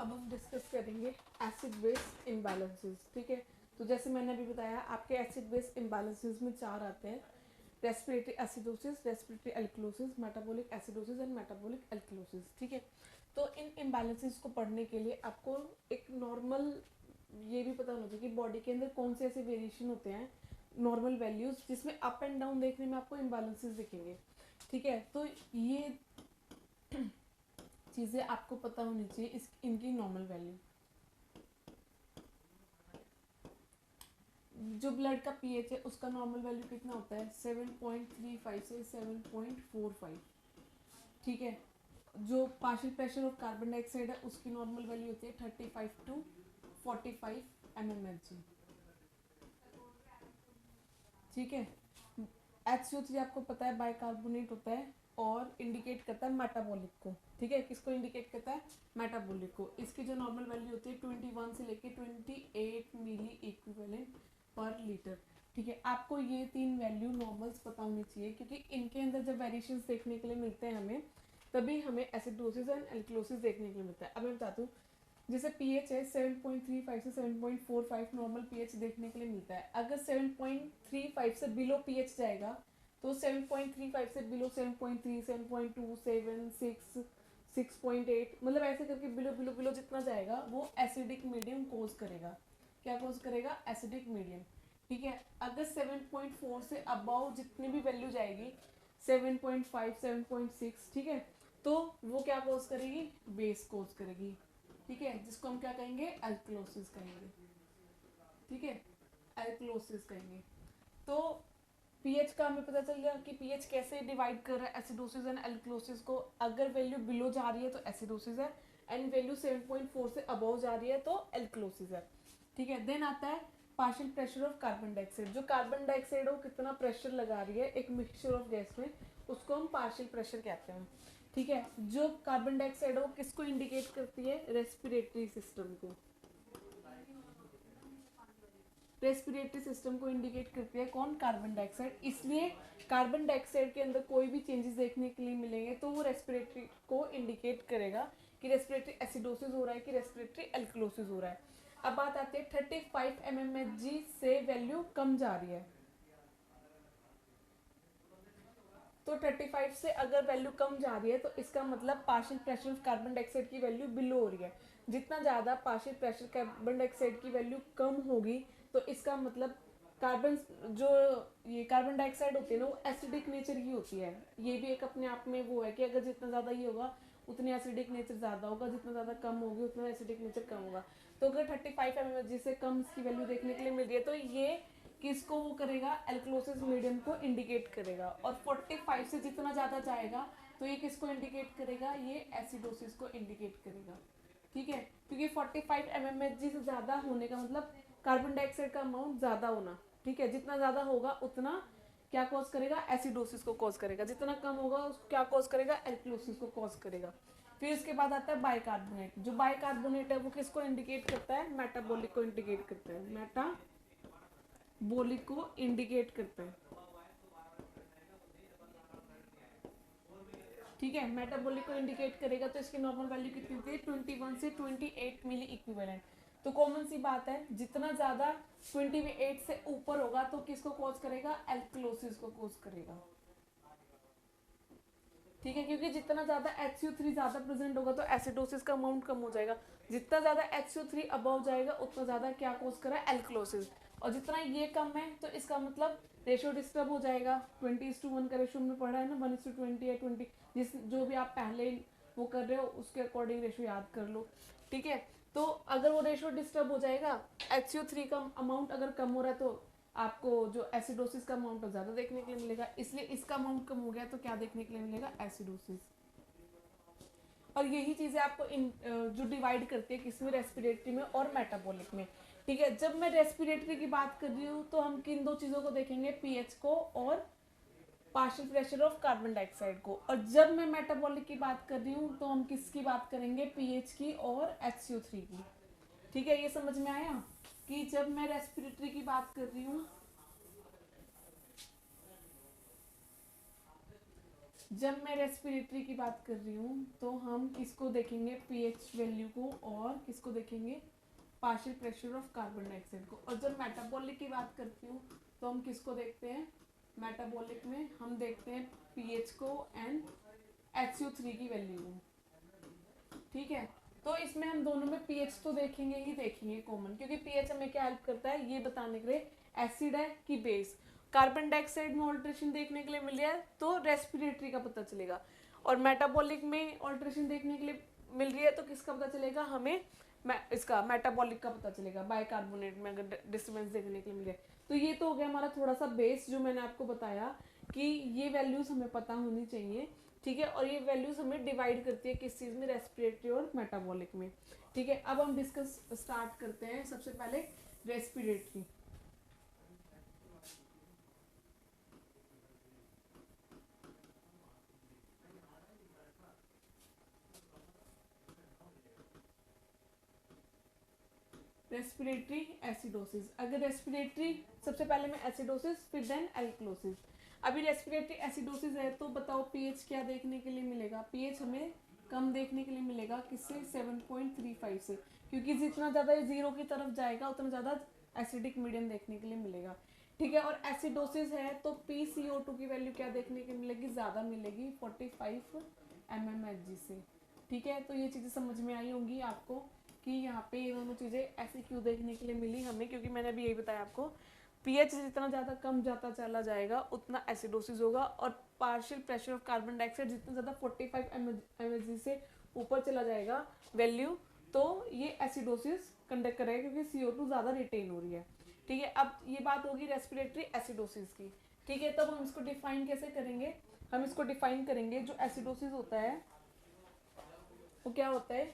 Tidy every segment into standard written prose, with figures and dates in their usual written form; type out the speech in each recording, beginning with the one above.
अब हम डिस्कस करेंगे एसिड बेस इम्बैलेंसेस। ठीक है, तो जैसे मैंने अभी बताया आपके एसिड बेस इम्बैलेंसेस में 4 आते हैं, respiratory acidosis, respiratory alkalosis, metabolic acidosis and metabolic alkalosis. ठीक है, तो इन इम्बैलेंसेस को पढ़ने के लिए आपको एक नॉर्मल ये भी पता होना चाहिए कि बॉडी के अंदर कौन से ऐसे वेरिएशन होते हैं नॉर्मल वैल्यूज जिसमें अप एंड डाउन देखने में आपको इम्बैलेंसेस दिखेंगे। ठीक है, तो ये चीज़ें आपको पता होनी चाहिए इस इनकी नॉर्मल वैल्यू। जो ब्लड का पीएच है उसका नॉर्मल वैल्यू कितना होता है 7.35 से 7.45। ठीक है, जो partial pressure of carbon dioxide है उसकी नॉर्मल वैल्यू होती है 35 to 45 mmHg। ठीक है, HCO3 आपको पता है बाइकार्बोनेट होता है और इंडिकेट करता है मेटाबॉलिक को। ठीक है, किसको इंडिकेट करता है? मेटाबॉलिक को। इसकी जो नॉर्मल वैल्यू होती है 21 से लेके 28 मिली इक्विवेलेंट पर लीटर। ठीक है, आपको ये 3 वैल्यू नॉर्मल्स पता होनी चाहिए क्योंकि इनके अंदर जब वेरिएशंस देखने के लिए मिलते हैं हमें, तभी हमें एसिडोसिस एंड एल्कलोसिस देखने के लिए मिलता है। अब मैं बताती हूँ, जैसे पीएच है 7.35 से 7.45 नॉर्मल पीएच देखने के लिए मिलता है। अगर 7.35 से बिलो पीएच जाएगा तो 7.35 से बिलो 7.3, 7.2, 7, 6, 6.8 मतलब ऐसे करके बिलो बिलो बिलो जितना जाएगा वो एसिडिक मीडियम कोज करेगा। क्या कोज करेगा? Acidic medium. ठीक है, अगर 7.4 से अबाउ जितनी भी वैल्यू जाएगी 7.5, 7.6, ठीक है, तो वो क्या कोज करेगी? बेस कोज करेगी। ठीक है, जिसको हम क्या कहेंगे? एल्कलोसिस कहेंगे। ठीक है, एल्कलोसिस कहेंगे। तो पीएच का हमें पता चल गया कि पीएच कैसे डिवाइड कर रहा है एसिडोसिस एंड एल्कलोसिस को। अगर वैल्यू बिलो जा रही है तो एसिडोसिस है एंड वैल्यू 7.4 से अबव जा रही है तो एल्कलोसिस है। ठीक है, देन आता है partial pressure of carbon dioxide. जो कार्बन डाइऑक्साइड हो कितना प्रेशर लगा रही है एक मिक्सचर ऑफ गैस में, उसको हम पार्शियल प्रेशर कहते हैं। ठीक है, जो कार्बन डाइऑक्साइड हो किसको इंडिकेट करती है? रेस्पिरेटरी सिस्टम को। रेस्पिरेटरी सिस्टम को इंडिकेट करती है कौन? Carbon dioxide. इसलिए कार्बन डाइऑक्साइड के अंदर कोई भी चेंजेस देखने के लिए मिलेंगे तो वो रेस्पिरेटरी को इंडिकेट करेगा कि रेस्पिरेटरी एसिडोसिस हो रहा है कि रेस्पिरेटरी एल्कलोसिस हो रहा है। अब बात आती है 35 mmHg से वैल्यू कम जा रही है, तो 35 से अगर वैल्यू कम जा रही है तो इसका मतलब partial pressure of carbon dioxide की वैल्यू बिलो हो रही है। जितना ज़्यादा पार्शियल प्रेशर कार्बन डाइऑक्साइड की वैल्यू कम होगी तो इसका मतलब कार्बन जो ये कार्बन डाइऑक्साइड होती है ना वो एसिडिक नेचर की होती है। ये भी एक अपने आप में वो है कि अगर जितना ज़्यादा ये होगा उतनी एसिडिक नेचर ज़्यादा होगा, जितना ज़्यादा कम होगी उतना एसिडिक नेचर कम होगा। तो अगर 35 mmHg से कम इसकी वैल्यू देखने के लिए मिल रही है तो ये किसको वो करेगा? एल्कलोसिस मीडियम को इंडिकेट करेगा। और 45 से जितना ज़्यादा जाएगा तो ये किसको इंडिकेट करेगा? ये एसिडोसिस को इंडिकेट करेगा। ठीक है, क्योंकि 45 mmHg से ज़्यादा होने का मतलब कार्बन डाइऑक्साइड का अमाउंट ज़्यादा होना। ठीक है, जितना ज़्यादा होगा उतना क्या कॉज करेगा? एसिडोसिस को कॉज करेगा। जितना कम होगा उसको क्या कॉज करेगा? एल्कलोसिस को कॉज करेगा। फिर इसके बाद आता है बाइकार्बोनेट। जो बाइकार्बोनेट है वो किसको इंडिकेट करता है? मेटाबॉलिक को इंडिकेट करता है। मेटाबॉलिक को इंडिकेट करता है। ठीक है, मेटाबॉलिक को इंडिकेट करेगा तो इसकी नॉर्मल वैल्यू कितनी थी? 21 से 28 मिली इक्विवेलेंट। तो कॉमन सी बात है, जितना ज्यादा 28 से ऊपर होगा तो किसको कॉज करेगा? एल्कलोसिस को कॉज करेगा। ठीक है, क्योंकि जितना ज्यादा HCO3 ज्यादा प्रेजेंट होगा तो एसिडोसिस का अमाउंट कम हो जाएगा। जितना ज्यादा HCO3 अबव जाएगा उतना ज्यादा क्या कॉज करा? एल्कलोसिस। और जितना ये कम है तो इसका मतलब रेशियो डिस्टर्ब हो जाएगा। 20:1 का रेशियो में पढ़ा है ना, 1:20 या 20, जिस जो भी आप पहले वो कर रहे हो उसके अकॉर्डिंग रेशियो याद कर लो। ठीक है, तो अगर वो रेशियो डिस्टर्ब हो जाएगा, HCO3 का अमाउंट अगर कम हो रहा है तो आपको जो एसिडोसिस का अमाउंट ज़्यादा देखने के लिए मिलेगा। इसलिए इसका अमाउंट कम हो गया तो क्या देखने के लिए मिलेगा? एसिडोसिस। और यही चीज़ें आपको जो डिवाइड करती है किसमें? रेस्पिरेटरी में और मेटाबॉलिक में। ठीक है, जब मैं रेस्पिरेटरी की बात कर रही हूँ तो हम किन दो चीज़ों को देखेंगे? पीएच को और partial pressure of carbon dioxide को। और जब मैं मेटाबॉलिक की बात कर रही हूँ तो हम किसकी बात करेंगे? पीएच की और HCO3 की। ठीक है, ये समझ में आया कि जब मैं रेस्पिरेटरी की बात कर रही हूँ, जब मैं रेस्पिरेटरी की बात कर रही हूँ तो हम किसको देखेंगे, पीएच वैल्यू को, और किसको देखेंगे, partial pressure of carbon dioxide को। और जब मेटाबॉलिक की बात करती हूँ तो हम किसको देखते हैं, मेटाबॉलिक में हम देखते हैं पीएच को एंड HCO3 की वैल्यू को। ठीक है, तो इसमें हम दोनों में पीएच तो देखेंगे ही देखेंगे कॉमन, क्योंकि पीएच हमें क्या हेल्प करता है ये बताने के लिए एसिड है कि बेस। कार्बन डाइऑक्साइड में ऑल्ट्रेशन देखने के लिए मिल रहा है तो रेस्पिरेटरी का पता चलेगा, और मेटाबॉलिक में ऑल्ट्रेशन देखने के लिए मिल रही है तो किसका पता चलेगा हमें, इसका मेटाबॉलिक का पता चलेगा, बाइकार्बोनेट में अगर डिस्टर्बेंस देखने के लिए मिल रहा है। तो ये तो हो गया हमारा थोड़ा सा बेस, जो मैंने आपको बताया कि ये वैल्यूज हमें पता होनी चाहिए। ठीक है, और ये वैल्यूज हमें डिवाइड करती है किस चीज़ में, रेस्पिरेटरी और मेटाबॉलिक में। ठीक है, अब हम डिस्कस स्टार्ट करते हैं। सबसे पहले रेस्पिरेटरी। Respiratory acidosis. अगर रेस्पिरेटरी, सबसे पहले मैं एसिडोसिस फिर देन एल्कलोसिस। अभी रेस्पिरेटरी एसिडोसिस है तो बताओ पीएच क्या देखने के लिए मिलेगा, पीएच हमें कम देखने के लिए मिलेगा, किससे, 7.35 से, क्योंकि जितना ज़्यादा जीरो की तरफ जाएगा उतना ज़्यादा एसिडिक मीडियम देखने के लिए मिलेगा। ठीक है, और एसिडोसिस है तो PCO2 की वैल्यू क्या देखने के मिलेगी, ज़्यादा मिलेगी, 45 mmHg से। ठीक है, तो ये चीज़ें समझ में आई होंगी आपको कि यहाँ पे ये दोनों चीज़ें ऐसी क्यों देखने के लिए मिली हमें, क्योंकि मैंने अभी यही बताया आपको, पीएच जितना ज़्यादा कम जाता चला जाएगा उतना एसिडोसिस होगा, और partial pressure of carbon dioxide जितना ज़्यादा 45 mHg से ऊपर चला जाएगा वैल्यू, तो ये एसिडोसिस कंडक्ट करेगा, क्योंकि CO2 ज़्यादा रिटेन हो रही है। ठीक है, अब ये बात होगी रेस्पिरेटरी एसिडोसिस की। ठीक है, तब हम इसको डिफाइन कैसे करेंगे, हम इसको डिफाइन करेंगे, जो एसिडोसिस होता है वो क्या होता है,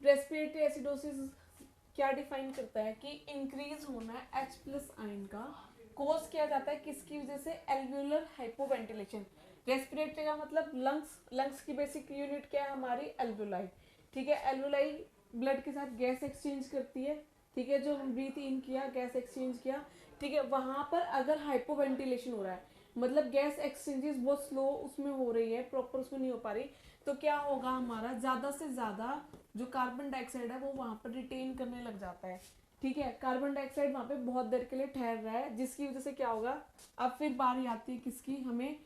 रेस्पिरेटरी एसिडोसिस क्या डिफाइन करता है कि इंक्रीज होना है H प्लस आयन का, कोज किया जाता है किसकी वजह से, एल्वियोलर हाइपोवेंटिलेशन। रेस्पिरेटरी का मतलब लंग्स, लंग्स की बेसिक यूनिट क्या है हमारी, एल्वियोलाई। ठीक है, एल्वियोलाई ब्लड के साथ गैस एक्सचेंज करती है। ठीक है, जो हम ब्रीथ इन किया, गैस एक्सचेंज किया, ठीक है, वहां पर अगर हाइपोवेंटिलेशन हो रहा है, मतलब गैस एक्सचेंजेस बहुत स्लो उसमें हो रही है, प्रॉपर उसमें नहीं हो पा रही, तो क्या होगा, हमारा ज़्यादा से ज़्यादा जो कार्बन डाइऑक्साइड है वो वहां पर रिटेन करने लग जाता है। ठीक है, कार्बन डाइऑक्साइड वहां पे बहुत देर के लिए ठहर रहा है, जिसकी वजह से क्या होगा, अब फिर बारी आती है किसकी, हमें,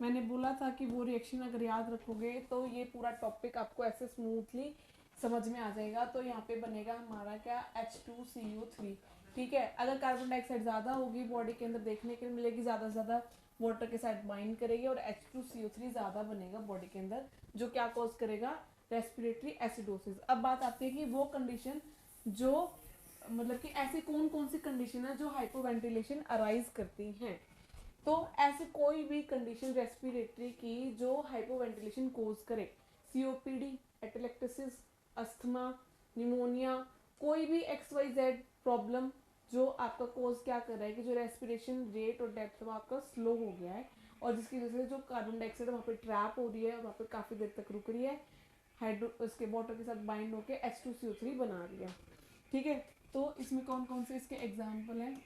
मैंने बोला था कि वो रिएक्शन अगर याद रखोगे तो ये पूरा टॉपिक आपको ऐसे स्मूथली समझ में आ जाएगा। तो यहाँ पे बनेगा हमारा क्या, H2CO3। ठीक है, अगर कार्बन डाइऑक्साइड ज़्यादा होगी बॉडी के अंदर देखने के लिए मिलेगी, ज़्यादा से ज़्यादा वाटर के साथ बाइंड करेगी, और H2CO3 ज़्यादा बनेगा बॉडी के अंदर, जो क्या कॉज करेगा, रेस्पिरेटरी एसिडोसिस। अब बात आती है कि वो कंडीशन जो, मतलब कि ऐसी कौन कौन सी कंडीशन है जो हाइपोवेंटिलेशन अराइज करती हैं। तो ऐसे कोई भी कंडीशन रेस्पिरेटरी की जो हाइपोवेंटिलेशन कोज करे, COPD, एटेलेक्टेसिस, अस्थमा, निमोनिया, कोई भी XYZ प्रॉब्लम जो आपका कोज क्या कर रहा है कि जो रेस्पिरेशन रेट और डेप्थ वो आपका स्लो हो गया है, और जिसकी वजह से जो कार्बन डाइऑक्साइड वहाँ पे ट्रैप हो रही है, वहाँ पे काफ़ी देर तक रुक रही है, हाइड्रो उसके वाटर के साथ बाइंड होकर H2CO3 बना रही है। ठीक है, तो इसमें कौन कौन से इसके एग्जाम्पल हैं,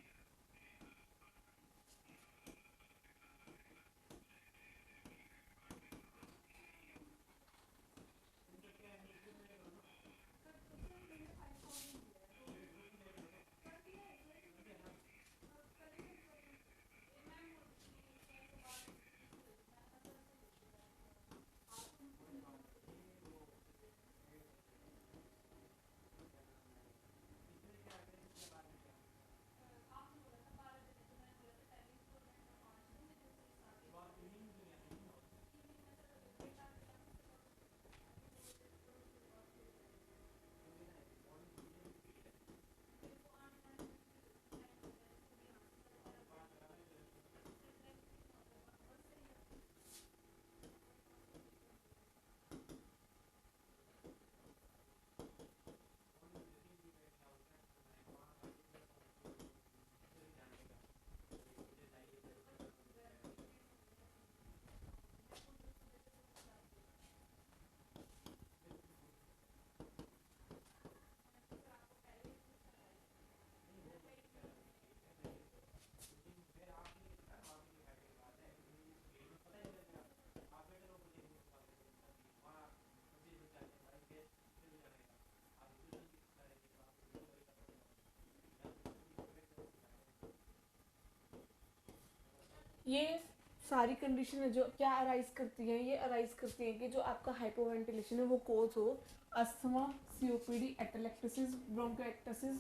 ये सारी कंडीशन है जो क्या अराइज करती है, ये अराइज करती है कि जो आपका हाइपोवेंटिलेशन है वो कोज हो asthma, COPD, atelectasis, bronchiectasis,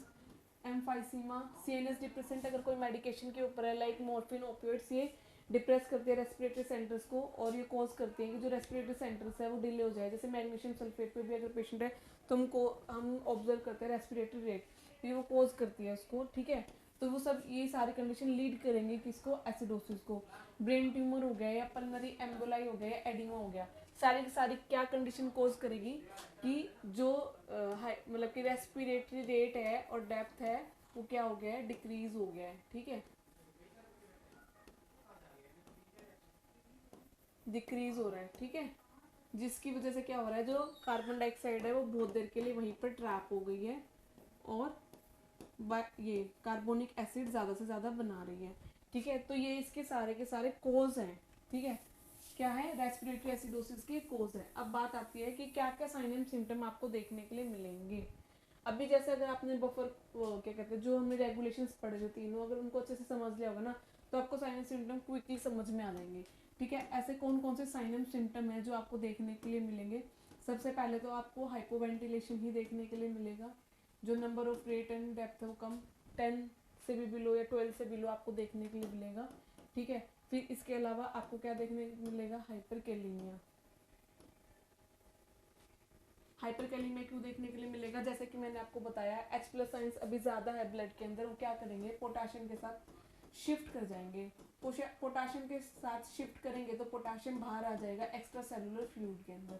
emphysema, CNS depressant अगर कोई मेडिकेशन के ऊपर है लाइक मॉर्फिन, ओपियोइड्स, ये डिप्रेस करते हैं रेस्पिरेटरी सेंटर्स को और ये कॉज करते हैं कि जो रेस्पिरेटरी सेंटर्स है वो डिले हो जाए। जैसे मैग्नीशियम सल्फेट पे भी अगर पेशेंट है तो हम ऑब्जर्व करते हैं रेस्पिरेटरी रेट, ये वो कॉज करती है उसको, ठीक है। तो वो सब ये सारी कंडीशन लीड करेंगे किसको, एसिडोसिस को। ब्रेन ट्यूमर हो गया या पल्मोनरी एम्बोलाई हो गया या एडिमा हो गया, सारी की सारी क्या कंडीशन कॉज करेगी कि जो मतलब कि रेस्पिरेटरी रेट है और डेप्थ है वो क्या हो गया है, डिक्रीज हो गया है, ठीक है, डिक्रीज हो रहा है, ठीक है। जिसकी वजह से क्या हो रहा है, जो कार्बन डाइऑक्साइड है वो बहुत देर के लिए वहीं पर ट्रैप हो गई है और ये कार्बोनिक एसिड ज़्यादा से ज़्यादा बना रही है, ठीक है। तो ये इसके सारे के सारे कोज हैं, ठीक है, क्या है, रेस्पिरेटरी एसिडोसिस के कोज है। अब बात आती है कि क्या क्या साइन एंड सिम्टम आपको देखने के लिए मिलेंगे। अभी जैसे अगर आपने बफर क्या कहते हैं जो हमने रेगुलेशंस पढ़े थे तीनों, अगर उनको अच्छे से समझ लिया होगा ना तो आपको साइन एंड सिम्टम क्विकली समझ में आ जाएंगे, ठीक है। ऐसे कौन कौन से साइन एंड सिम्टम है जो आपको देखने के लिए मिलेंगे। सबसे पहले तो आपको हाइपोवेंटिलेशन ही देखने के लिए मिलेगा, जो number of rate and depth है वो कम 10 से भी बिलो या 12 से बिलो आपको देखने के लिए मिलेगा, ठीक है। फिर इसके अलावा आपको क्या देखने को मिलेगा, हाइपरकैलीमिया। हाइपरकैलीमिया क्यों देखने के लिए मिलेगा, जैसे कि मैंने आपको बताया H+ साइंस अभी ज़्यादा है ब्लड के अंदर, वो क्या करेंगे, पोटाशियम के साथ शिफ्ट कर जाएंगे। पोटाशियम के साथ शिफ्ट करेंगे तो पोटाशियम बाहर आ जाएगा एक्स्ट्रा सेलुलर फ्लूइड के अंदर,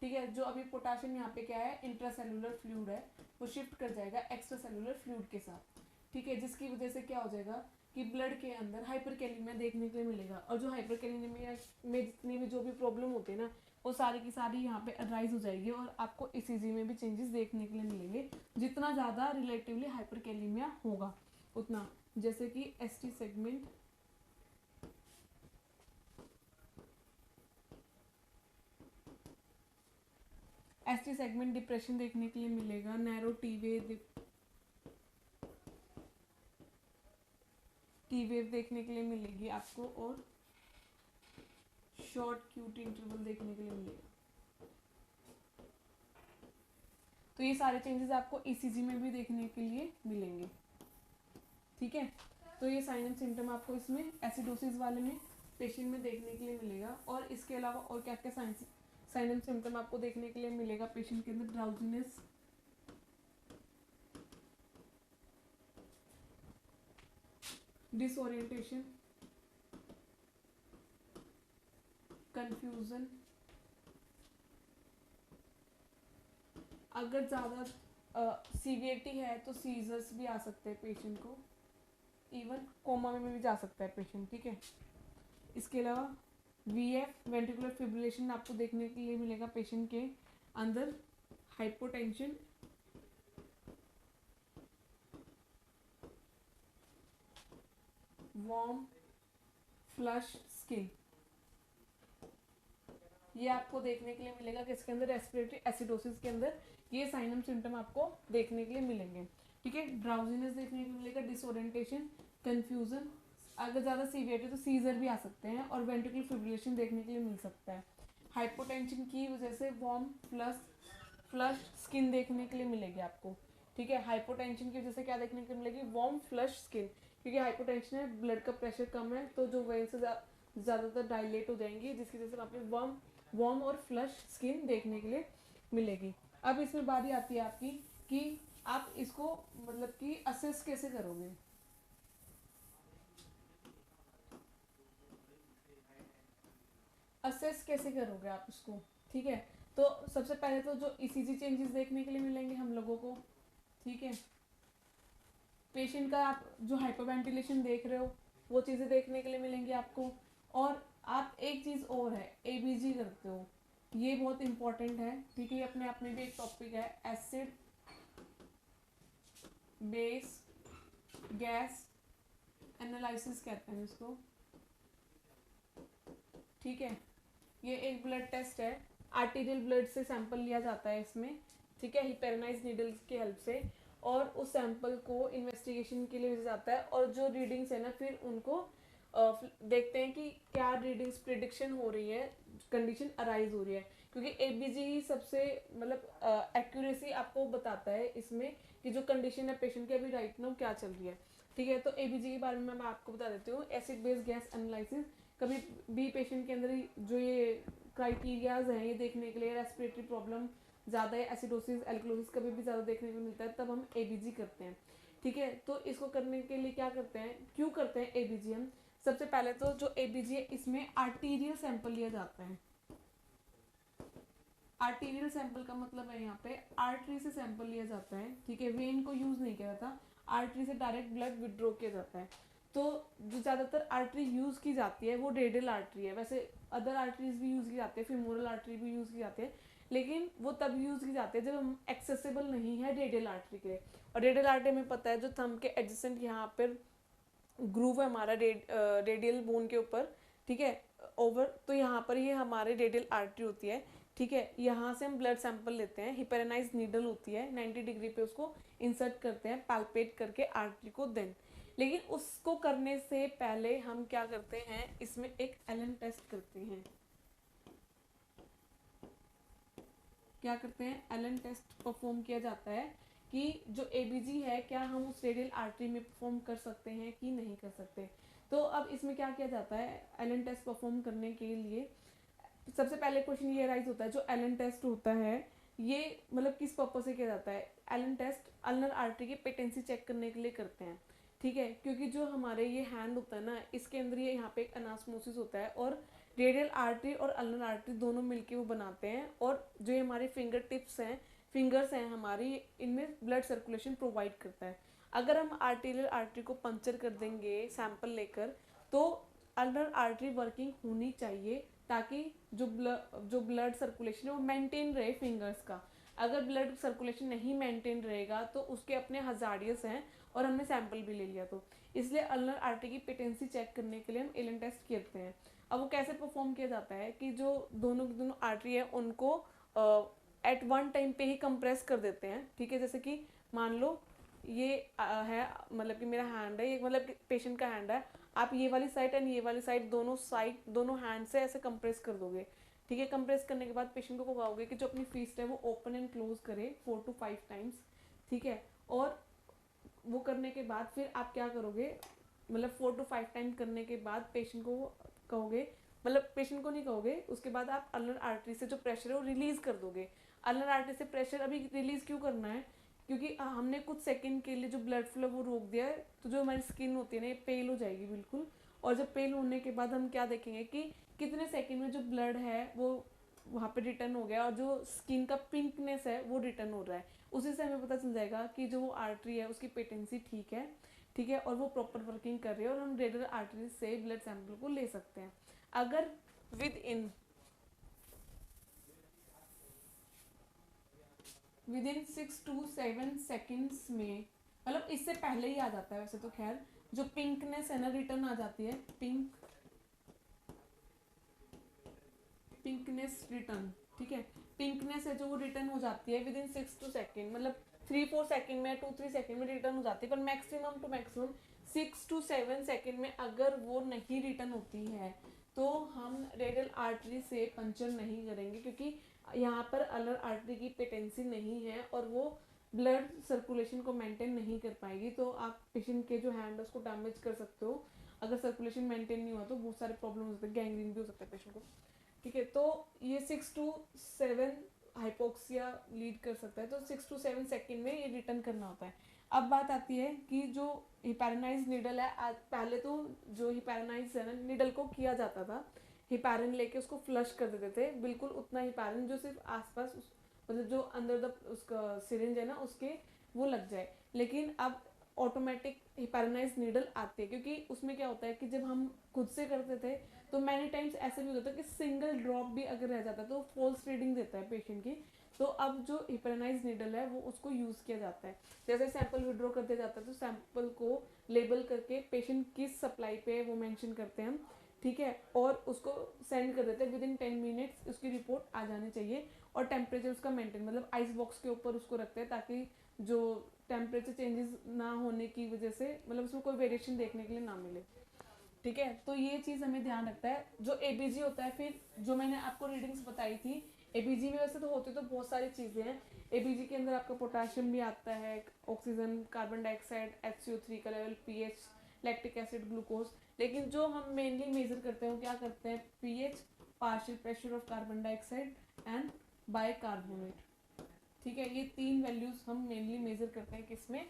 ठीक है। जो अभी पोटाशियम यहाँ पे क्या है, इंट्रासेलुलर फ्लूइड है, वो शिफ्ट कर जाएगा एक्स्ट्रा सेलुलर फ्लूइड के साथ, ठीक है। जिसकी वजह से क्या हो जाएगा कि ब्लड के अंदर हाइपरकैलीमिया देखने के लिए मिलेगा। और जो हाइपरकैलीमिया में जितनी भी जो भी प्रॉब्लम होती है ना वो सारी की सारी यहाँ पे अराइज हो जाएगी और आपको ईसीजी में भी चेंजेस देखने के लिए मिलेंगे। जितना ज़्यादा रिलेटिवली हाइपरकैलीमिया होगा उतना, जैसे कि ST segment, ST segment depression देखने के लिए मिलेगा, नैरो टी वेव देखने के लिए मिलेगी आपको और शॉर्ट क्यूट इंटरवल देखने के लिए मिलेगा। तो ये सारे चेंजेस आपको ईसीजी में भी देखने के लिए मिलेंगे, ठीक है। तो ये साइन एंड सिम्टम आपको इसमें एसिडोसिस वाले में पेशेंट में देखने के लिए मिलेगा। और इसके अलावा और क्या क्या साइन एंड सिम्टम आपको देखने के लिए मिलेगा पेशेंट के अंदर, ड्राउजीनेस, डिसओरिएंटेशन, कंफ्यूजन, अगर ज़्यादा सीवियरिटी है तो सीजर्स भी आ सकते हैं पेशेंट को, इवन कोमा में भी जा सकता है पेशेंट, ठीक है। इसके अलावा वीएफ वेंट्रिकुलर फिब्रिलेशन आपको देखने के लिए मिलेगा पेशेंट के अंदर, हाइपोटेंशन, वार्म फ्लश स्किन, ये आपको देखने के लिए मिलेगा किसके अंदर, रेस्पिरेटरी एसिडोसिस के अंदर ये साइन एंड सिम्टम आपको देखने के लिए मिलेंगे, ठीक है। ड्राउजीनेस देखने को मिलेगा, डिसओरिएंटेशन, कंफ्यूजन, अगर ज़्यादा सीवियर है तो सीजर भी आ सकते हैं और वेंट्रिकुलर फिब्रिलेशन देखने के लिए मिल सकता है। हाइपोटेंशन की वजह से वार्म फ्लश स्किन देखने के लिए मिलेगी आपको, ठीक है। हाइपोटेंशन की वजह से क्या देखने को मिलेगी, वार्म फ्लश स्किन, क्योंकि हाइपोटेंशन है, ब्लड का प्रेशर कम है तो जो वेन से ज़्यादातर डायलेट हो जाएंगी, जिसकी वजह से आपको वार्म और फ्लश स्किन देखने के लिए मिलेगी। अब इसमें बारी आती है आपकी कि आप इसको मतलब कि असेस कैसे करोगे। असेस कैसे करोगे आप इसको, ठीक है। तो सबसे पहले तो जो ईसीजी चेंजेस देखने के लिए मिलेंगे हम लोगों को, ठीक है। पेशेंट का आप जो हाइपरवेंटिलेशन देख रहे हो वो चीज़ें देखने के लिए मिलेंगी आपको। और आप एक चीज़ और है, एबीजी करते हो, ये बहुत इंपॉर्टेंट है, ठीक है। अपने आप में भी एक टॉपिक है, एसिड बेस गैस एनालिसिस कहते हैं इसको, ठीक है। ये एक ब्लड टेस्ट है, आर्टीरियल ब्लड से सैंपल लिया जाता है इसमें, ठीक है, हिपेरनाइज नीडल्स की हेल्प से, और उस सैंपल को इन्वेस्टिगेशन के लिए भेजा जाता है और जो रीडिंग्स है ना फिर उनको देखते हैं कि क्या रीडिंग्स प्रिडिक्शन हो रही है, कंडीशन अराइज हो रही है, क्योंकि एबीजी ही सबसे मतलब एक्यूरेसी आपको बताता है इसमें कि जो कंडीशन है पेशेंट की अभी राइट नाउ क्या चल रही है। ठीक है, तो एबीजी के बारे में मैं आपको बता देती हूँ। एसिड बेस गैस एनालिसिस, कभी भी पेशेंट के अंदर जो ये क्राइटेरियाज हैं ये देखने के लिए, रेस्पिरेटरी प्रॉब्लम ज़्यादा है, एसिडोसिस एल्कलोसिस कभी भी ज़्यादा देखने को मिलता है, तब हम एबीजी करते हैं। ठीक है, तो इसको करने के लिए क्या करते हैं, क्यों करते हैं एबीजी हम? सबसे पहले तो जो एबीजी है इसमें आर्टीरियल सैंपल लिया जाता है। आर्टीरियल सैंपल का मतलब है यहाँ पे आर्टरी से सैंपल लिया जाता है। ठीक है, वेन को यूज नहीं किया जाता, आर्टरी से डायरेक्ट ब्लड विड्रॉ किया जाता है। तो जो ज़्यादातर आर्टरी यूज की जाती है वो रेडियल आर्टरी है। वैसे अदर आर्टरीज भी यूज की जाती है, फिमोरल आर्टरी भी यूज की जाती है, लेकिन वो तब यूज की जाती है जब हम एक्सेसिबल नहीं है रेडियल आर्टरी के लिए। और रेडियल आर्टरी में पता है जो थंब के एडजेसेंट यहाँ पर ग्रूव है हमारा रेडियल बोन के ऊपर, ठीक है, ओवर, तो यहाँ पर ये हमारे रेडियल आर्टरी होती है। ठीक है, यहाँ से हम ब्लड सैंपल लेते हैं, हिपेरानाइज नीडल होती है, 90 डिग्री पे उसको इंसर्ट करते हैं पैल्पेट करके आर्टरी को। देन लेकिन उसको करने से पहले हम क्या करते हैं, इसमें एक एलन टेस्ट करते हैं। क्या करते हैं, एलन टेस्ट परफॉर्म किया जाता है कि जो एबीजी है क्या हम उस रेडियल आर्टरी में परफॉर्म कर सकते हैं कि नहीं कर सकते। तो अब इसमें क्या किया जाता है, एलन टेस्ट परफॉर्म करने के लिए सबसे पहले क्वेश्चन ये राइज होता है, जो एलन टेस्ट होता है ये मतलब किस पर्पज से किया जाता है। एलन टेस्ट अल्नर आर्टरी की पेटेंसी चेक करने के लिए करते हैं। ठीक है, क्योंकि जो हमारे ये हैंड होता है ना, इसके अंदर ये यहाँ पे एक अनास्मोसिस होता है, और रेडियल आर्टरी और अल्नर आर्टरी दोनों मिलके वो बनाते हैं, और जो ये हमारे फिंगर टिप्स हैं, फिंगर्स हैं हमारी, इनमें ब्लड सर्कुलेशन प्रोवाइड करता है। अगर हम आर्टीरियल आर्टरी को पंचर कर देंगे सैंपल लेकर, तो अल्नर आर्टरी वर्किंग होनी चाहिए, ताकि जो ब्लड सर्कुलेशन है वो मेंटेन रहे फिंगर्स का। अगर ब्लड सर्कुलेशन नहीं मेंटेन रहेगा तो उसके अपने हजार्डियस हैं, और हमने सैंपल भी ले लिया, तो इसलिए अल्नर आर्टरी की पेटेंसी चेक करने के लिए हम एलन टेस्ट करते हैं। अब वो कैसे परफॉर्म किया जाता है कि जो दोनों आर्टरी है उनको एट वन टाइम पे ही कंप्रेस कर देते हैं। ठीक है, जैसे कि मान लो ये है, मतलब कि मेरा हैंड है, ये मतलब पेशेंट का हैंड है, आप ये वाली साइड एंड ये वाली साइड दोनों हैंड से ऐसे कंप्रेस कर दोगे। ठीक है, कंप्रेस करने के बाद पेशेंट को कहोगे कि जो अपनी फीस्ट है वो ओपन एंड क्लोज करे 4 to 5 टाइम्स। ठीक है, और वो करने के बाद फिर आप क्या करोगे, मतलब 4 to 5 टाइम करने के बाद पेशेंट को कहोगे, मतलब पेशेंट को नहीं कहोगे, उसके बाद आप अल्नर आर्टरी से जो प्रेशर है वो रिलीज कर दोगे। अल्नर आर्टरी से प्रेशर अभी रिलीज क्यों करना है, क्योंकि हमने कुछ सेकंड के लिए जो ब्लड फ्लो वो रोक दिया है, तो जो हमारी स्किन होती है ना ये पेल हो जाएगी बिल्कुल। और जब पेल होने के बाद हम क्या देखेंगे कि कितने सेकंड में जो ब्लड है वो वहाँ पे रिटर्न हो गया, और जो स्किन का पिंकनेस है वो रिटर्न हो रहा है। उसी से हमें पता चल जाएगा कि जो वो आर्टरी है उसकी पेटेंसी ठीक है। ठीक है, और वो प्रॉपर वर्किंग कर रही है, और हम रेडियल आर्टरी से ब्लड सैंपल को ले सकते हैं। अगर विद इन 6 to 7 सेकेंड्स में, मतलब इससे पहले ही आ जाता है वैसे तो, खैर जो पिंकनेस है ना रिटर्न आ जाती है, पिंकनेस रिटर्न। ठीक है, पिंकनेस है जो वो रिटर्न हो जाती है विद इन 6 to 2 सेकेंड, मतलब 3-4 सेकेंड में, 2-3 सेकेंड में रिटर्न हो जाती है, पर maximum to maximum 6 to 7 second में अगर वो नहीं रिटर्न होती है तो हम रेडियल आर्टरी से पंचर नहीं करेंगे, क्योंकि यहाँ पर अल्नर आर्टरी की पेटेंसी नहीं है और वो ब्लड सर्कुलेशन को मेंटेन नहीं कर पाएगी। तो आप पेशेंट के जो हैंड है उसको डैमेज कर सकते हो। अगर सर्कुलेशन मेंटेन नहीं हुआ तो बहुत सारे प्रॉब्लम हो सकते हैं, गैंग्रीन भी हो सकता है पेशेंट को। ठीक है, तो ये 6 to 7 हाइपोक्सिया लीड कर सकता है, तो 6 to 7 सेकेंड में ये रिटर्न करना होता है। अब बात आती है कि जो हिपैरानाइज नीडल है, पहले तो जो हिपैरानाइज है ना नीडल को किया जाता था, हिपैरिन लेके उसको फ्लश कर देते थे, बिल्कुल उतना हिपैरिन जो सिर्फ आसपास मतलब जो अंदर द उसका सिरिंज है ना उसके वो लग जाए। लेकिन अब ऑटोमेटिक हिपैरानाइज नीडल आती है, क्योंकि उसमें क्या होता है कि जब हम खुद से करते थे तो मैनी टाइम्स ऐसे भी होता है कि सिंगल ड्रॉप भी अगर रह जाता है तो फॉल्स रीडिंग देता है पेशेंट की। तो अब जो हिपैरानाइज नीडल है वो उसको यूज़ किया जाता है। जैसे सैंपल विड्रॉ कर दिया जाता है तो सैंपल को लेबल करके पेशेंट किस सप्लाई पे है वो मेंशन करते हैं हम। ठीक है, और उसको सेंड कर देते हैं, विद इन 10 मिनट्स उसकी रिपोर्ट आ जानी चाहिए। और टेम्परेचर उसका मेंटेन, मतलब आइस बॉक्स के ऊपर उसको रखते हैं, ताकि जो टेम्परेचर चेंजेस ना होने की वजह से मतलब उसमें कोई वेरिएशन देखने के लिए ना मिले। ठीक है, तो ये चीज़ हमें ध्यान रखता है। जो एबीजी होता है, फिर जो मैंने आपको रीडिंग्स बताई थी, एबीजी में वैसे तो होती तो बहुत सारी चीज़ें हैं। एबीजी के अंदर आपका पोटाशियम भी आता है, ऑक्सीजन, कार्बन डाइऑक्साइड, HCO3 का level, pH, lactic acid, glucose. लेकिन जो हम मेनली मेजर करते हैं वो क्या करते हैं, pH, partial pressure of carbon dioxide and bicarbonate. ठीक है, ये 3 वैल्यूज हम मेनली मेजर करते हैं, किसमें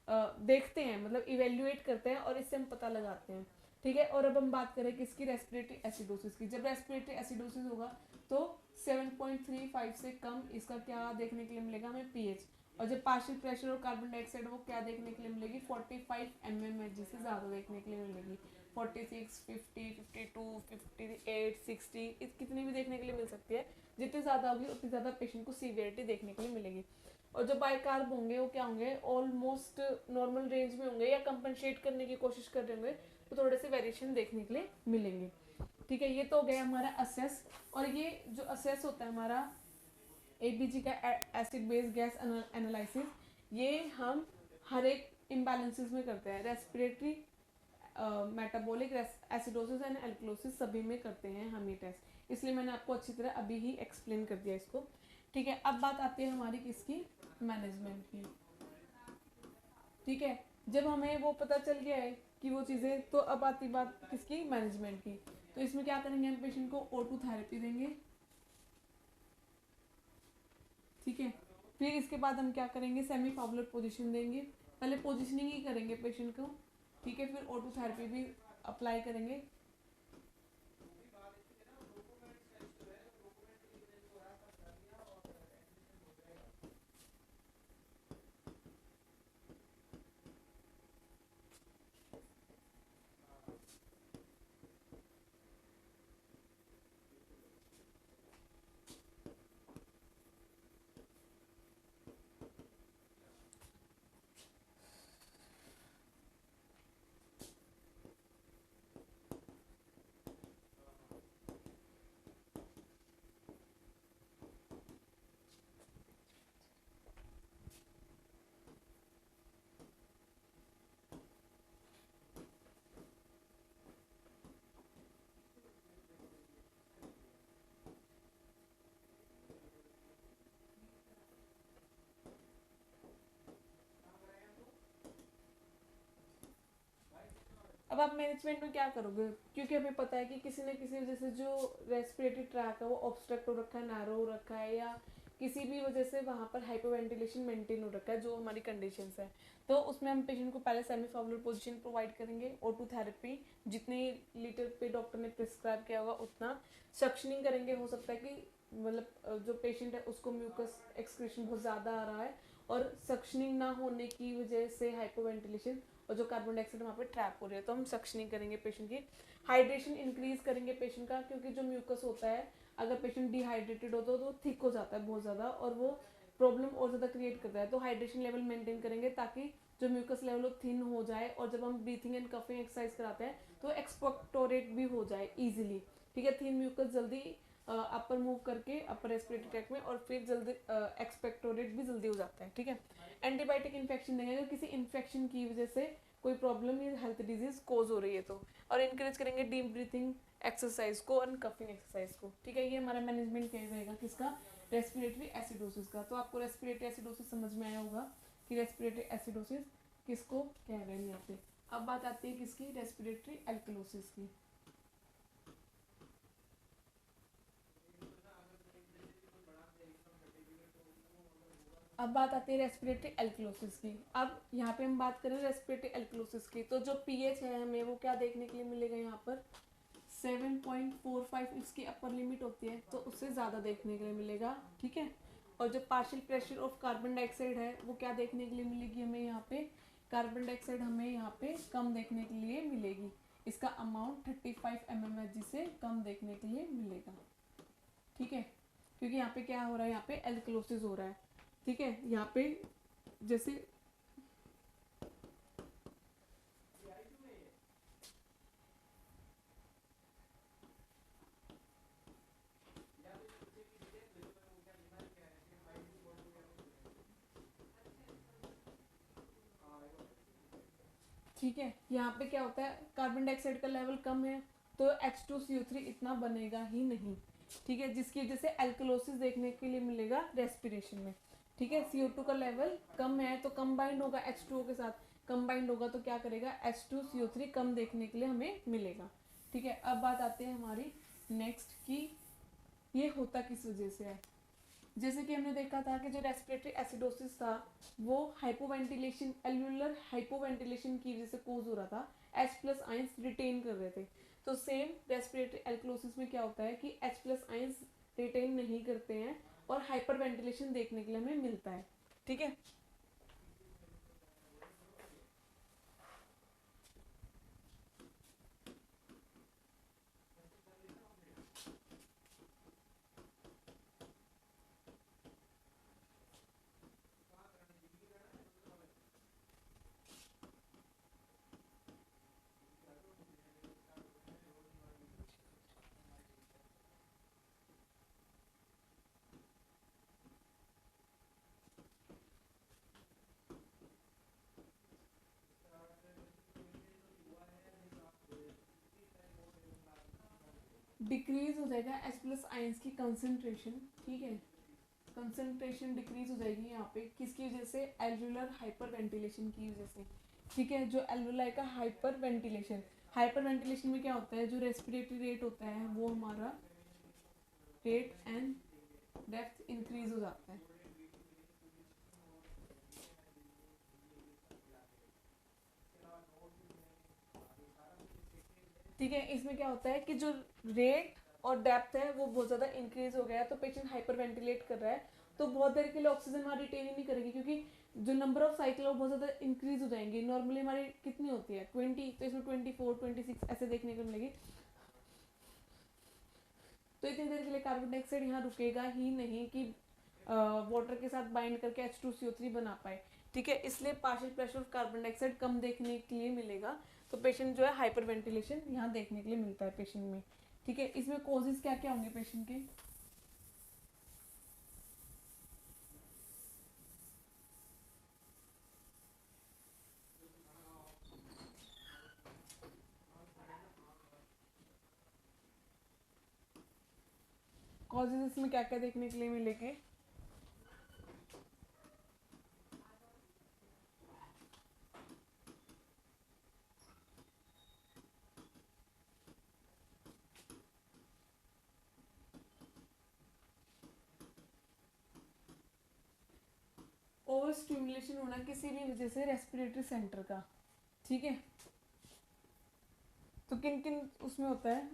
देखते हैं, मतलब इवेल्युएट करते हैं और इससे हम पता लगाते हैं। ठीक है, और अब हम बात करें किसकी, रेस्पिरेटरी एसिडोसिस की। जब रेस्पिरेटरी एसिडोसिस होगा तो 7.35 से कम इसका क्या देखने के लिए मिलेगा हमें, पीएच। और जब पार्शियल प्रेशर और कार्बन डाइऑक्साइड वो क्या देखने के लिए मिलेगी, 45 mmHg से ज़्यादा देखने के लिए मिलेगी। 46, 50, 52, 58, 60, कितनी भी देखने के लिए मिल सकती है। जितनी ज़्यादा होगी उतनी ज़्यादा पेशेंट को सीवियरिटी देखने के लिए मिलेगी। और जो बाइकार्ब होंगे वो क्या होंगे, ऑलमोस्ट नॉर्मल रेंज में होंगे या कंपनसेट करने की कोशिश कर रहे होंगे, तो थोड़े से वेरिएशन देखने के लिए मिलेंगे। ठीक है, ये तो हो गया हमारा असेस। और ये जो असेस होता है हमारा एबीजी का, एसिड बेस गैस एनालिसिस, ये हम हर एक इम्बैलेंसेस में करते हैं। Respiratory, metabolic acidosis and alkalosis सभी में करते हैं हम ये टेस्ट, इसलिए मैंने आपको अच्छी तरह अभी ही एक्सप्लेन कर दिया इसको। ठीक है, अब बात आती है हमारी किसकी, मैनेजमेंट की। ठीक है, जब हमें वो पता चल गया है कि वो चीज़ें, तो अब आती बात किसकी, मैनेजमेंट की। तो इसमें क्या करेंगे, हम पेशेंट को O2 थेरेपी देंगे। ठीक है, फिर इसके बाद हम क्या करेंगे, सेमी फाउलर पोजीशन देंगे। पहले पोजीशनिंग ही करेंगे पेशेंट को। ठीक है, फिर O2 थेरेपी भी अप्लाई करेंगे। अब आप मैनेजमेंट में क्या करोगे, क्योंकि हमें पता है कि किसी न किसी वजह से जो रेस्पिरेटरी ट्रैक है वो ऑब्स्ट्रक्ट हो रखा है, नैरो हो रखा है, या किसी भी वजह से वहाँ पर हाइपोवेंटिलेशन मेंटेन हो रखा है, जो हमारी कंडीशंस है। तो उसमें हम पेशेंट को पहले सेमी फाउलर पोजीशन प्रोवाइड करेंगे, O2 थेरेपी जितने लीटर पे डॉक्टर ने प्रिस्क्राइब किया होगा उतना, सक्शनिंग करेंगे। हो सकता है कि मतलब जो पेशेंट है उसको म्यूकस एक्सक्रीशन बहुत ज़्यादा आ रहा है, और सक्शनिंग ना होने की वजह से हाइपोवेंटिलेशन और जो कार्बन डाइऑक्साइड वहाँ पे ट्रैप हो रही है, तो हम सक्शनिंग करेंगे पेशेंट की। हाइड्रेशन इंक्रीज करेंगे पेशेंट का, क्योंकि जो म्यूकस होता है, अगर पेशेंट डिहाइड्रेटेड हो तो थिक हो जाता है बहुत ज़्यादा, और वो प्रॉब्लम और ज़्यादा क्रिएट करता है। तो हाइड्रेशन लेवल मेंटेन करेंगे ताकि जो म्यूकस लेवल वो थिन हो जाए, और जब हम ब्रीथिंग एंड कफिंग एक्सरसाइज कराते हैं तो एक्सपेक्टोरेट भी हो जाए ईजिली। ठीक है, थिन म्यूकस जल्दी अपर मूव करके अपर रेस्पिरेटरी ट्रैक में, और फिर जल्दी एक्सपेक्टोरेट भी जल्दी हो जाता है। ठीक है, एंटीबायोटिक इन्फेक्शन देंगे अगर किसी इन्फेक्शन की वजह से कोई प्रॉब्लम या हेल्थ डिजीज कोज हो रही है तो, और इंकरेज करेंगे डीप ब्रीथिंग एक्सरसाइज को और कफिंग एक्सरसाइज को। ठीक है, ये हमारा मैनेजमेंट क्या रहेगा किसका, रेस्पिरेटरी एसिडोसिस का। तो आपको रेस्पिरेटरी एसिडोसिस समझ में आया होगा कि रेस्पिरेटरी एसिडोसिस किसको कह रहे हैं यहाँ पे। अब बात आती है किसकी, रेस्पिरेटरी एल्कलोसिस की। अब बात आती है रेस्पिरेटरी एल्कलोसिस की। अब यहाँ पे हम बात करें रेस्पिरेटरी एल्कलोसिस की, तो जो पीएच है हमें वो क्या देखने के लिए मिलेगा, यहाँ पर 7.45 इसकी अपर लिमिट होती है, तो उससे ज़्यादा देखने के लिए मिलेगा। ठीक है, और जो partial pressure of carbon dioxide है वो क्या देखने के लिए मिलेगी हमें, यहाँ पे कार्बन डाइऑक्साइड हमें यहाँ पे कम देखने के लिए मिलेगी। इसका अमाउंट 35 mmHg से कम देखने के लिए मिलेगा। ठीक है, क्योंकि यहाँ पे क्या हो रहा है, यहाँ पे एल्कलोसिस हो रहा है। ठीक है, यहाँ पे जैसे ठीक है, यहाँ पे क्या होता है, कार्बन डाइऑक्साइड का लेवल कम है तो H2CO3 इतना बनेगा ही नहीं। ठीक है, जिसकी वजह से एल्कलोसिस देखने के लिए मिलेगा रेस्पिरेशन में। ठीक है, CO2 का लेवल कम है तो कंबाइंड होगा H2O के साथ, कंबाइंड होगा तो क्या करेगा, H2CO3 कम देखने के लिए हमें मिलेगा। ठीक है, अब बात आती है हमारी नेक्स्ट की ये होता किस वजह से है। जैसे कि हमने देखा था कि जो रेस्पिरेटरी एसिडोसिस था वो हाइपोवेंटिलेशन, एल्यूलर हाइपोवेंटिलेशन की वजह से कोज हो रहा था, H+ आयंस रिटेन कर रहे थे। तो सेम रेस्पिरेटरी एल्कलोसिस में क्या होता है कि H+ आयंस रिटेन नहीं करते हैं और हाइपर वेंटिलेशन देखने के लिए हमें मिलता है। ठीक है, डिक्रीज हो जाएगा H+ आयंस की कंसंट्रेशन। ठीक है, कंसंट्रेशन डिक्रीज हो जाएगी यहाँ पे किसकी वजह से, एल्वुलर हाइपर वेंटिलेशन की वजह से। ठीक है, जो एल्वुलाई का हाइपर वेंटिलेशन, हाइपर वेंटिलेशन में क्या होता है, जो रेस्पिरेटरी रेट होता है वो हमारा रेट एंड डेप्थ इंक्रीज हो जाता है। ठीक है, इसमें क्या होता है कि जो रेट और डेप्थ है वो बहुत ज़्यादा इंक्रीज हो गया है तो पेशेंट हाइपर वेंटिलेट कर रहा है तो बहुत देर के लिए ऑक्सीजन हमारी रिटेन ही नहीं करेगी क्योंकि जो नंबर ऑफ साइकिल है वो बहुत ज़्यादा इंक्रीज हो जाएंगे। नॉर्मली हमारी कितनी होती है 20, तो इसमें 24 26 ऐसे देखने को मिलेगी। तो इतनी देर के लिए कार्बन डाइऑक्साइड यहाँ रुकेगा ही नहीं कि वाटर के साथ बाइंड करके H2CO3 बना पाए। ठीक है, इसलिए partial pressure of carbon dioxide कम देखने के लिए मिलेगा तो पेशेंट जो है हाइपर वेंटिलेशन यहाँ देखने के लिए मिलता है पेशेंट में। ठीक है, इसमें कॉजेज क्या क्या होंगे पेशेंट के, कॉजेज इसमें क्या क्या देखने के लिए मिलेंगे। ओवर स्टिमुलेशन होना किसी भी वजह से रेस्पिरेटरी सेंटर का। ठीक है, तो किन किन उसमें होता है,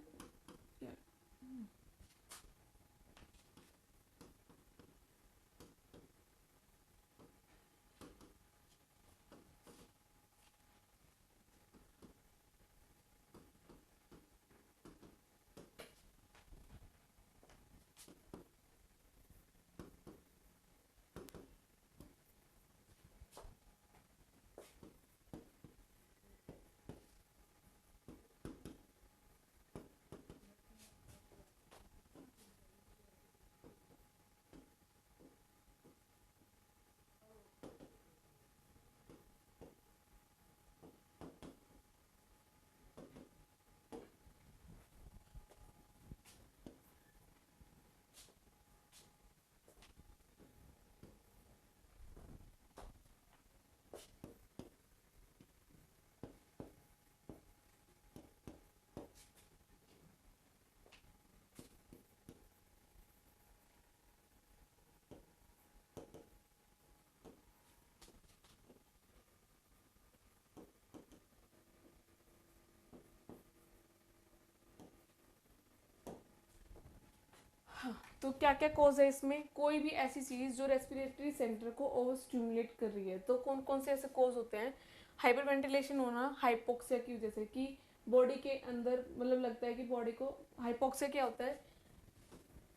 तो क्या क्या कॉज है इसमें, कोई भी ऐसी चीज जो रेस्पिरेटरी सेंटर को ओवर स्टिमुलेट कर रही है। तो कौन कौन से ऐसे कॉज होते हैं, हाइपर वेंटिलेशन होना हाइपोक्सिया की वजह से कि बॉडी के अंदर मतलब लगता है कि बॉडी को, हाइपोक्सिया क्या होता है,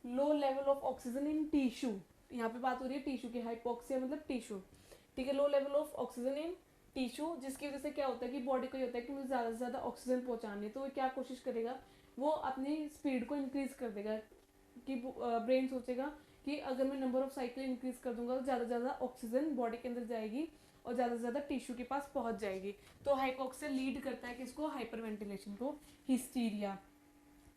low level of oxygen in tissue, यहाँ पे बात हो रही है टिश्यू की, हाइपोक्सिया मतलब टिश्यू। ठीक है, low level of oxygen in tissue जिसकी वजह से क्या होता है कि बॉडी को ये होता है कि मुझे ज़्यादा से ज़्यादा ऑक्सीजन पहुंचानी है तो वो क्या कोशिश करेगा, वो अपनी स्पीड को इंक्रीज कर देगा कि ब्रेन सोचेगा कि अगर मैं नंबर ऑफ साइकिल इंक्रीज कर दूंगा तो ज़्यादा से ज़्यादा ऑक्सीजन बॉडी के अंदर जाएगी और ज़्यादा से ज़्यादा टिश्यू के पास पहुंच जाएगी। तो हाइपोक्सिया लीड करता है किसको, हाइपर वेंटिलेशन को, हिस्टीरिया।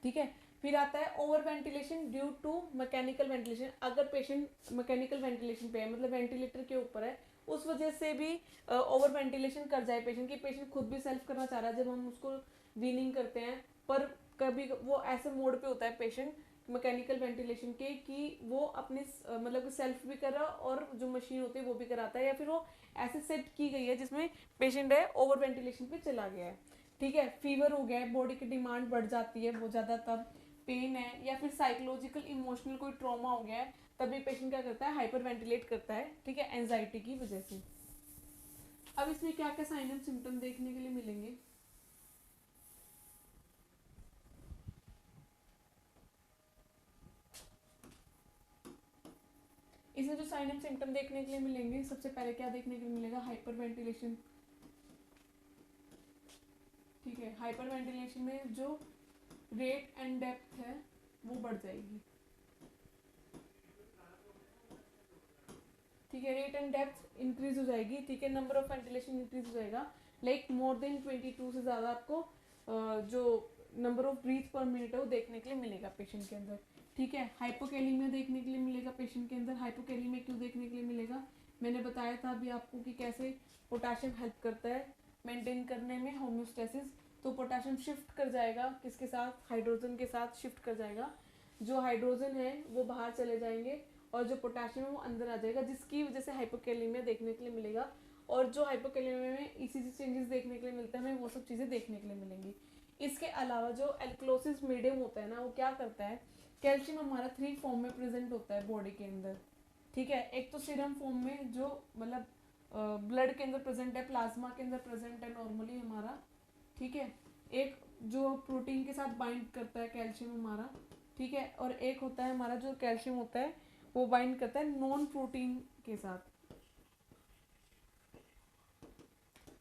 ठीक है, फिर आता है over ventilation due to mechanical ventilation. अगर पेशेंट मैकेनिकल वेंटिलेशन पे है, मतलब वेंटिलेटर के ऊपर है, उस वजह से भी ओवर वेंटिलेशन कर जाए पेशेंट की, पेशेंट खुद भी सेल्फ करना चाह रहा है जब हम उसको वीनिंग करते हैं, पर कभी वो ऐसे मोड पे होता है पेशेंट मैकेनिकल वेंटिलेशन के कि वो अपने मतलब सेल्फ भी कर रहा है और जो मशीन होती है वो भी कराता है, या फिर वो ऐसे सेट की गई है जिसमें पेशेंट है ओवर वेंटिलेशन पे चला गया है। ठीक है, फीवर हो गया है, बॉडी की डिमांड बढ़ जाती है बहुत ज़्यादा, तब पेन है, या फिर साइकोलॉजिकल इमोशनल कोई ट्रॉमा हो गया है, तभी पेशेंट क्या करता है, हाइपर वेंटिलेट करता है। ठीक है, एंजाइटी की वजह से। अब इसमें क्या क्या साइन एंड सिम्टम देखने के लिए मिलेंगे। इसमें जो साइन एंड सिम्टम देखने के लिए मिलेंगे, सबसे पहले क्या देखने के लिए मिलेगा, हाइपर वेंटिलेशन। ठीक है, हाइपर वेंटिलेशन में जो रेट एंड डेप्थ है वो बढ़ जाएगी। ठीक है, रेट एंड डेप्थ इंक्रीज हो जाएगी। ठीक है, नंबर ऑफ वेंटिलेशन इंक्रीज हो जाएगा, लाइक मोर देन 22 से ज़्यादा आपको जो नंबर ऑफ ब्रीथ पर मिनट है वो देखने के लिए मिलेगा पेशेंट के अंदर। ठीक है, हाइपोकैलिमिया देखने के लिए मिलेगा पेशेंट के अंदर। हाइपोकैलिमिया क्यों देखने के लिए मिलेगा, मैंने बताया था अभी आपको कि कैसे पोटाशियम हेल्प करता है मेंटेन करने में होम्योस्टेसिस। तो पोटाशियम शिफ्ट कर जाएगा किसके साथ, हाइड्रोजन के साथ शिफ्ट कर जाएगा। जो हाइड्रोजन है वो बाहर चले जाएंगे और जो पोटाशियम है वो अंदर आ जाएगा, जिसकी वजह से हाइपोकैलिमिया देखने के लिए मिलेगा। और जो हाइपोकैलिमिया में ईसीजी चेंजेस देखने के लिए मिलता है, हमें वो सब चीज़ें देखने के लिए मिलेंगी। इसके अलावा जो एल्कलोसिस मीडियम होता है ना, वो क्या करता है, कैल्शियम हमारा 3 फॉर्म में प्रेजेंट होता है बॉडी के अंदर। ठीक है, एक तो सीरम फॉर्म में जो मतलब ब्लड के अंदर प्रेजेंट है, प्लाज्मा के अंदर प्रेजेंट है नॉर्मली हमारा। ठीक है, एक जो प्रोटीन के साथ बाइंड करता है कैल्शियम हमारा। ठीक है, और एक होता है हमारा जो कैल्शियम होता है वो बाइंड करता है नॉन प्रोटीन के साथ,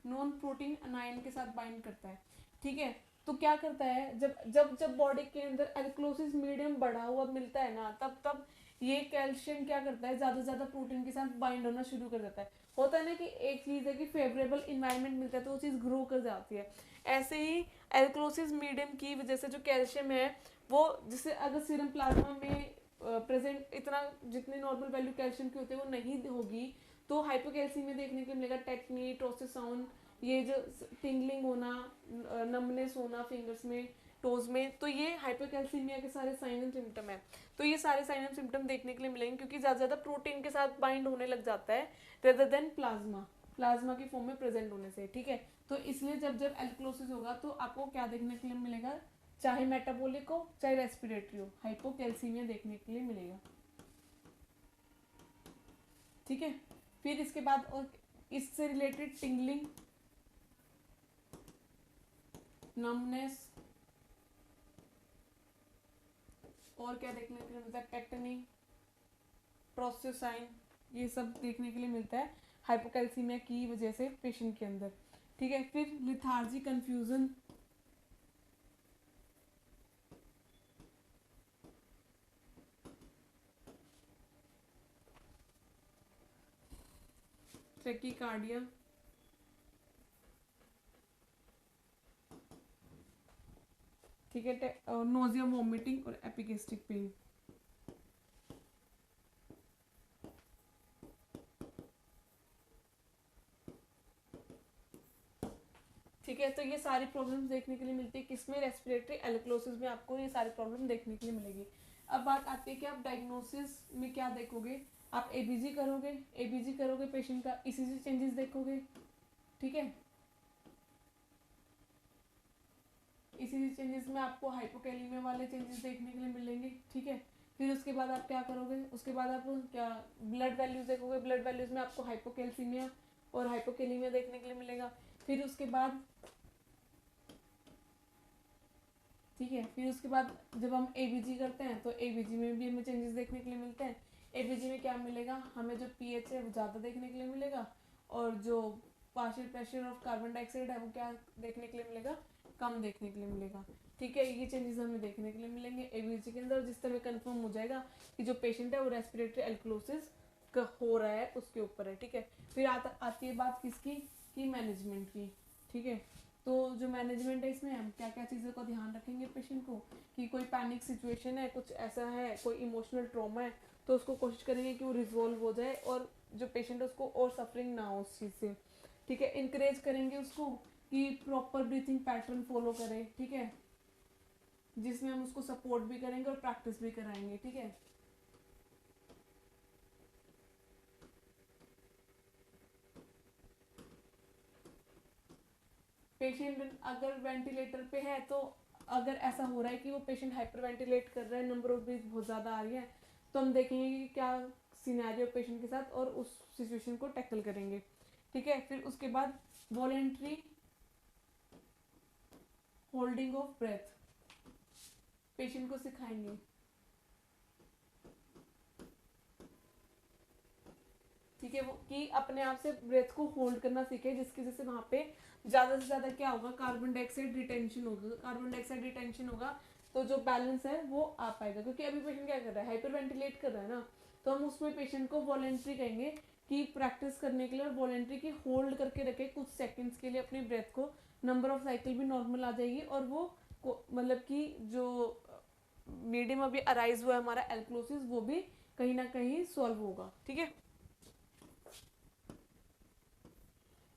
नॉन प्रोटीन अनायन के साथ बाइंड करता है। ठीक है, तो क्या करता है, जब जब जब बॉडी के अंदर एल्कलोसिस मीडियम बढ़ा हुआ मिलता है ना, तब तब ये कैल्शियम क्या करता है, ज्यादा से ज्यादा प्रोटीन के साथ बाइंड होना शुरू कर देता है। होता है ना कि एक चीज है कि फेवरेबल इन्वायरमेंट मिलता है तो वो चीज ग्रो कर जाती है। ऐसे ही एल्कलोसिस मीडियम की वजह से जो कैल्शियम है वो, जिससे अगर सीरम प्लाज्मा में प्रेजेंट इतना जितनी नॉर्मल वैल्यू कैल्शियम की होती है वो नहीं होगी, तो हाइपोकैल्सीमिया देखने के लिए मिलेगा। टेक्नी, टोसिसाउंड, ये जो टिंगलिंग होना, नमनेस होना फिंगर्स में, टोज में, तो ये हाइपोकैल्सीमिया के सारे साइन एंड सिम्टम है। तो ये सारे साइन एंड सिम्टम देखने के लिए मिलेंगे क्योंकि ज़्यादा ज़्यादा प्रोटीन के साथ बाइंड होने लग जाता है रेदर देन प्लाज्मा, प्लाज्मा की फॉर्म में प्रेजेंट होने से। ठीक है, तो इसलिए जब जब एल्कलोसिस होगा तो आपको क्या देखने के लिए मिलेगा, चाहे मेटाबॉलिक हो चाहे रेस्पिरेटरी हो, हाइपोकैल्सीमिया देखने के लिए मिलेगा। ठीक है, फिर इसके बाद और इससे रिलेटेड टिंगलिंग, नमनेस, और क्या देखने के लिए मिलता है, टेक्टनी, प्रोस्योसाइन, ये सब देखने के लिए मिलता है हाइपोकैल्सीमिया की वजह से पेशेंट के अंदर। ठीक है, फिर लिथार्जी, कंफ्यूजन, ट्रेकीकार्डिया, ठीक है, नोजिया, वॉमिटिंग और एपिगेस्टिक पेन। ठीक है, तो ये सारी प्रॉब्लम्स देखने के लिए मिलती है किसमें, रेस्पिरेटरी एल्कलोसिस में आपको ये सारी प्रॉब्लम देखने के लिए मिलेगी। अब बात आती है कि आप डायग्नोसिस में क्या देखोगे, आप एबीजी करोगे, एबीजी करोगे पेशेंट का, ईसीजी चेंजेस देखोगे। ठीक है, ईसीजी चेंजेस में आपको हाइपोकैलिमिया वाले चेंजेस देखने के लिए मिलेंगे। ठीक है, फिर उसके बाद आप क्या करोगे, उसके बाद आप क्या ब्लड वैल्यूज देखोगे, ब्लड वैल्यूज में आपको हाइपोकैल्सीमिया और हाइपोकैलिमिया देखने के लिए मिलेगा। फिर उसके बाद, ठीक है, फिर उसके बाद जब हम एबीजी करते हैं तो एबीजी में भी हमें चेंजेस देखने के लिए मिलते हैं। एबीजी में क्या मिलेगा, हमें जो पीएच है वो ज़्यादा देखने के लिए मिलेगा, और जो partial pressure of carbon dioxide है वो क्या देखने के लिए मिलेगा, कम देखने के लिए मिलेगा। ठीक है, ये चेंजेस हमें देखने के लिए मिलेंगे एबीजी के अंदर, जिस तरह कंफर्म हो जाएगा कि जो पेशेंट है वो रेस्पिरेटरी एल्कलोसिस हो रहा है उसके ऊपर है, ठीक है। फिर आती है बात किसकी, की मैनेजमेंट की, ठीक है। तो जो मैनेजमेंट है इसमें हम क्या क्या चीज़ों का ध्यान रखेंगे पेशेंट को, कि कोई पैनिक सिचुएशन है, कुछ ऐसा है, कोई इमोशनल ट्रॉमा है, तो उसको कोशिश करेंगे कि वो रिजोल्व हो जाए और जो पेशेंट है उसको और सफरिंग ना हो उस चीज़ से, ठीक है। इंकरेज करेंगे उसको कि प्रॉपर ब्रीथिंग पैटर्न फॉलो करे, ठीक है, जिसमें हम उसको सपोर्ट भी करेंगे और प्रैक्टिस भी कराएंगे, ठीक है। पेशेंट अगर वेंटिलेटर पे है तो अगर ऐसा हो रहा है कि वो पेशेंट हाइपर वेंटिलेट कर रहा है, नंबर ऑफ ब्रीथ बहुत ज़्यादा आ रही है, तो हम देखेंगे कि क्या सिनेरियो पेशेंट के साथ और उस सिचुएशन को टैकल करेंगे, ठीक है। फिर उसके बाद voluntary holding of breath patient को सिखाएंगे, ठीक है, वो कि अपने आप से ब्रेथ को होल्ड करना सीखे, जिसकी वजह से वहाँ पे ज़्यादा से ज़्यादा क्या होगा, कार्बन डाइऑक्साइड रिटेंशन होगा। कार्बन डाइऑक्साइड रिटेंशन होगा तो जो बैलेंस है वो आ पाएगा, क्योंकि अभी पेशेंट क्या कर रहा है, हाइपर वेंटिलेट कर रहा है ना, तो हम उसमें पेशेंट को वॉलेंट्री कहेंगे कि प्रैक्टिस करने के लिए, और वॉलेंट्री की होल्ड करके रखे कुछ सेकेंड्स के लिए अपनी ब्रेथ को, नंबर ऑफ साइकिल भी नॉर्मल आ जाएगी, और वो मतलब कि जो मीडियम अभी अराइज हुआ है हमारा एल्क्लोसिस, वो भी कहीं ना कहीं सॉल्व होगा, ठीक है।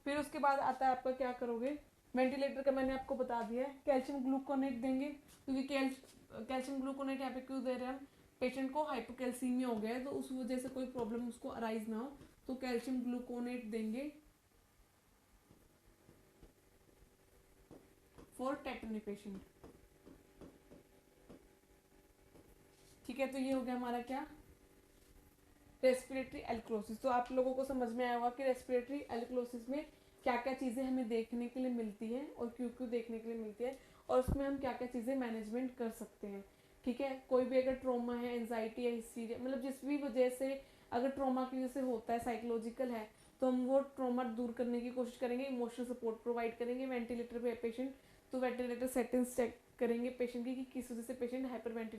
फिर उसके बाद आता है आपका क्या करोगे, वेंटिलेटर का मैंने आपको बता दिया है, कैल्शियम ग्लूकोनेट देंगे, क्योंकि कैल्शियम ग्लूकोनेट यहाँ पे क्यों दे रहे हैं हम, पेशेंट को हाइपोकैल्सीमिया हो गया है तो उस वजह से कोई प्रॉब्लम उसको अराइज ना हो, तो कैल्शियम ग्लूकोनेट देंगे फॉर टेटनी पेशेंट, ठीक है। तो ये हो गया हमारा क्या, रेस्पिरेटरी एल्क्लोसिस। तो आप लोगों को समझ में आया होगा कि रेस्पिरेटरी एल्क्लोसिस में क्या क्या चीज़ें हमें देखने के लिए मिलती है और क्यों क्यों देखने के लिए मिलती है, और उसमें हम क्या क्या चीज़ें मैनेजमेंट कर सकते हैं, ठीक है। कोई भी अगर ट्रोमा है, एंजाइटी है, हिस्टीरिया, मतलब जिस भी वजह से, अगर ट्रोमा की वजह से होता है, साइकोलॉजिकल है, तो हम वो ट्रोमा दूर करने की कोशिश करेंगे, इमोशनल सपोर्ट प्रोवाइड करेंगे। वेंटिलेटर पे पेशेंट, तो वेंटिलेटर सेटिंग्स चेक करेंगे पेशेंट की कि किस वजह से पेशेंट हाइपर